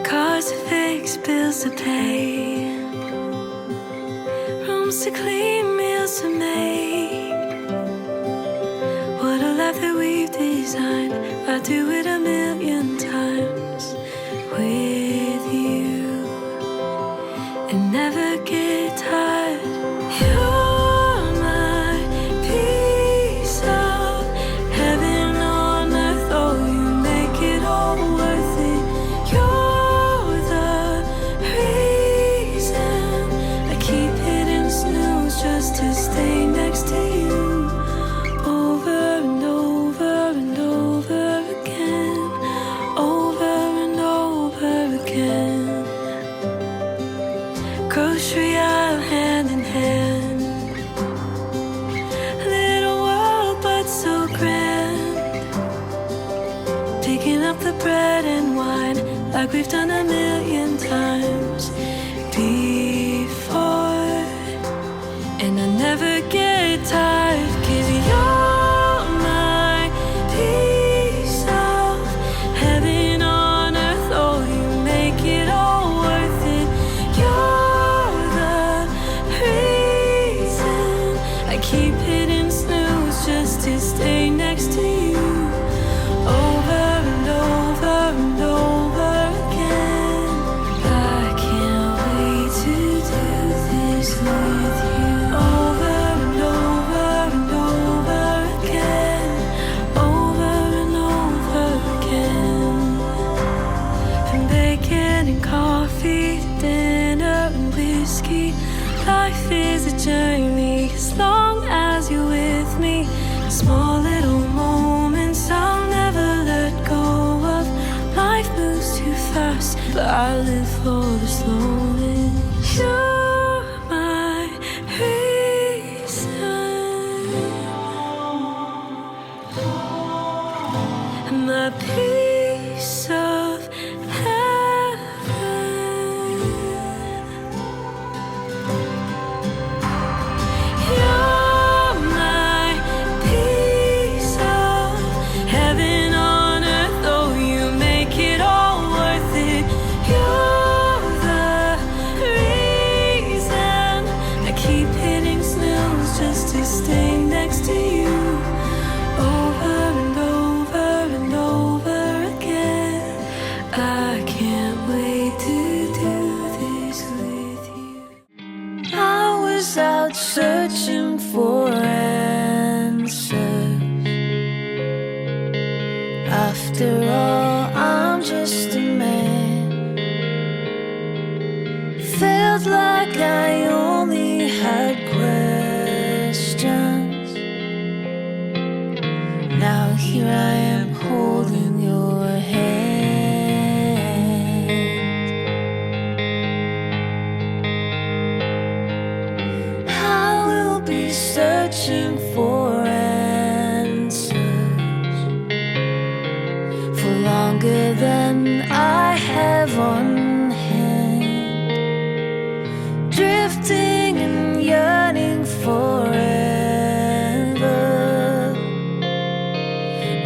Cars to fix, bills to pay, rooms to clean, meals to make. What a life that we've designed. I'd do it a million times with you and never get tired. You're my piece of heaven on earth. Oh, you make it all worth it. You're the reason I keep hitting snooze just to stay next to you. Over and over and over again. Over and over again. Grocery aisle hand in hand. Little world but so grand. Picking up the bread and wine like we've done a million times before. And I never get tired, 'cause you're my piece of heaven on earth. Oh, you make it all worth it. You're the reason I keep hitting snooze just to stay next to you. Over and over and over again. I can't wait to do this with you. Over and over and over again. Over and over again. From bacon and coffee to dinner and whiskey, life is a journey as long as you're with me. Small little moments I'll never let go of. Life moves too fast, but I live for the slowness. You're my reason, my piece of heaven. You're my piece of heaven on earth. Oh, you make it all worth it. You're the reason I keep hitting snooze just to stay next to you. Over and over and over again. I can't wait to do this with you. I was out searching for answers. After all, I'm just a man. Felt like I only had questions. Now here I am holding your hand. I will be searching for answers for longer than I have on hand. Drifting and yearning forever.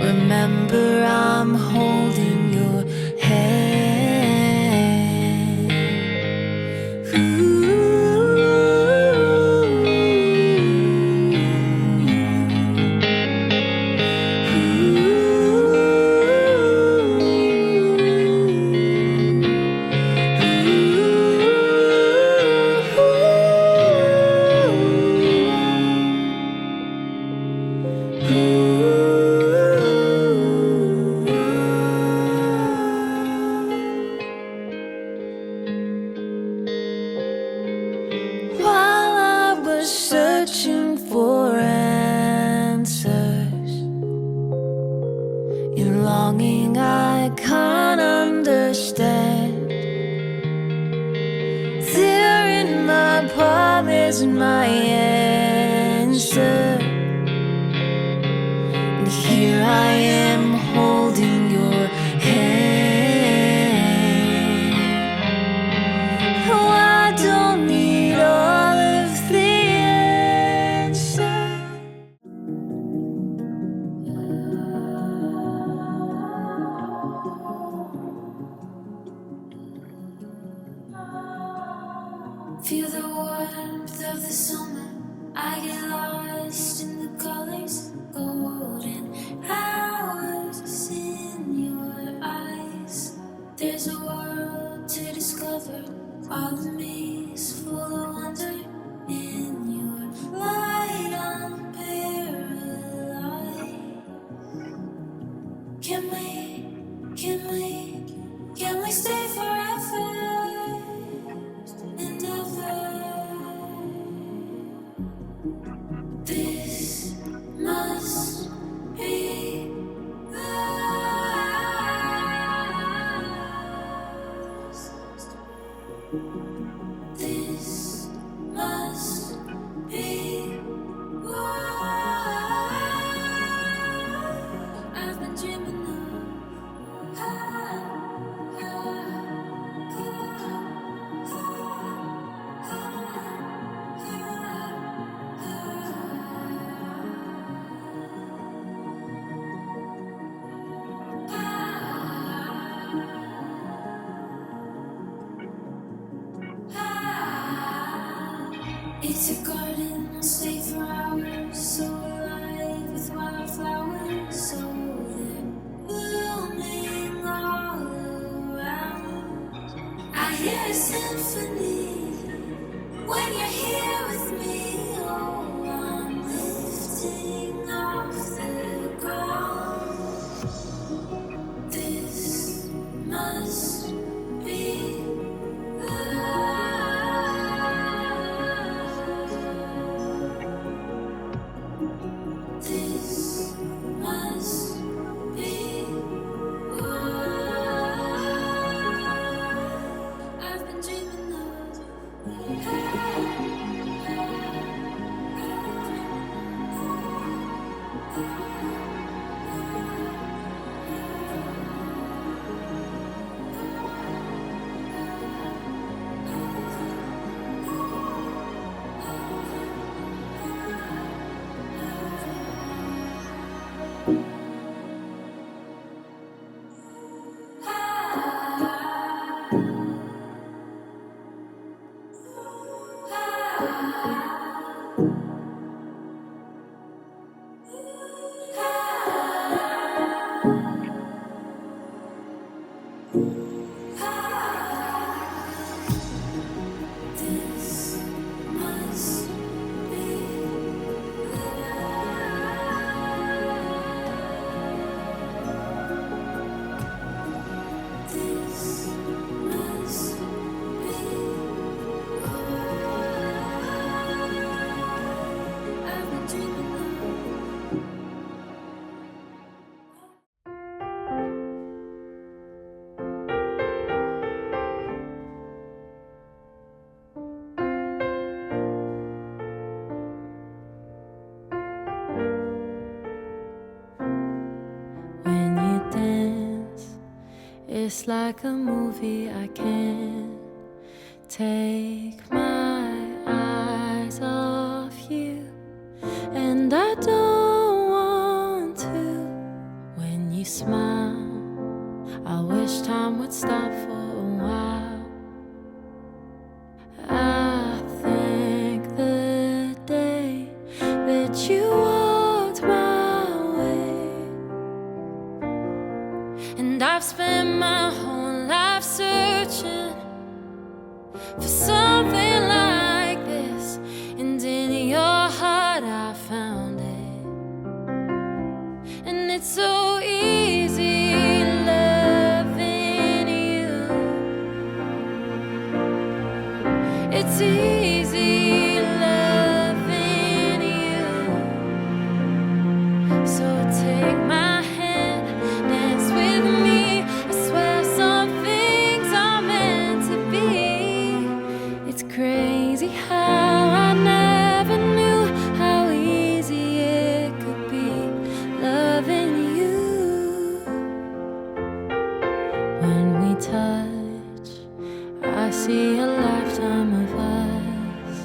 Remember, I'm holding your hand. While I was searching for answers, in longing I can't understand. There in my palm is my answer, and here I am holding your hand. Oh, I don't need all of the Feel the warmth of the summer. I get lost in the colors, golden hours in your eyes. There's a world to discover. All of me is full of wonder. In your light, I'm paralyzed. Can we stay forever and ever? This must be love. This must be what I've been dreaming of. It's a garden, I'll stay for hours, so alive with wildflowers, so they're blooming all around. I hear a symphony when you're here with me. Oh, I'm lifting off the ground. This must be love. This must be what I've been dreaming of. This must be love. This must be what I've been dreaming of. When you dance, it's like a movie. I can't take my eyes off you, and I don't want to. When you smile, I wish time would stop for a while. I thank the day that you walked my way, and I've spent my whole life searching for something like this, and in your heart I found it. And it's so easy loving you. It's easy loving you. So take my hand, dance with me. I swear some things are meant to be. It's crazy how I never knew how easy it could be loving you. When we touch, I see a lifetime of us.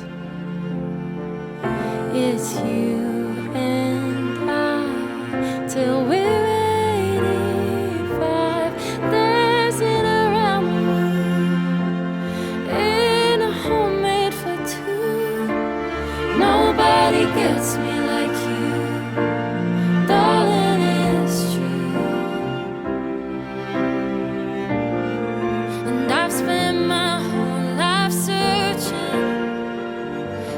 It's you and I till we're 85, dancing around the room in a homemade loves me like you, darling, it's true. And I've spent my whole life searching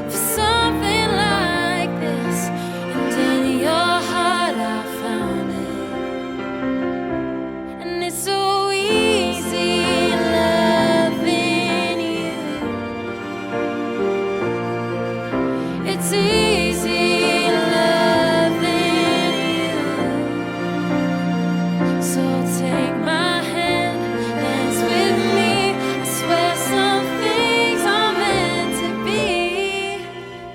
for something like this, and in your heart I found it. And it's so easy loving you. It's easy loving you. So take my hand, dance with me. I swear some things are meant to be.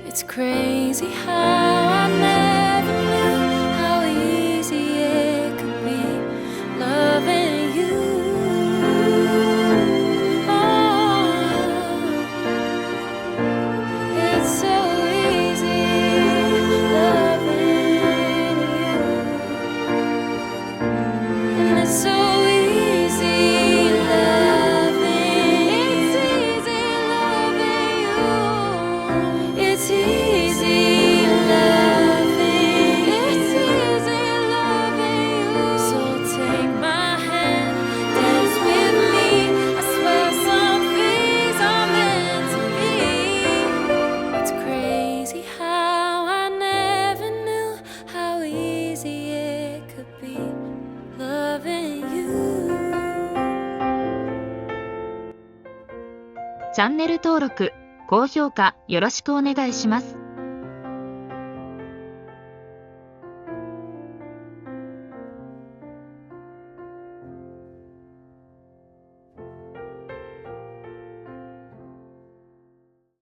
It's crazy how I never knew how easy it could be loving you. Oh, it's so easy loving you. And it's so easy loving. It's easy loving you. It's easy loving. It's easy loving you. So take my hand, dance with me. I swear some things are meant to be. It's crazy how I never knew how easy it could be loving you. チャンネル登録、高評価よろしくお願いします。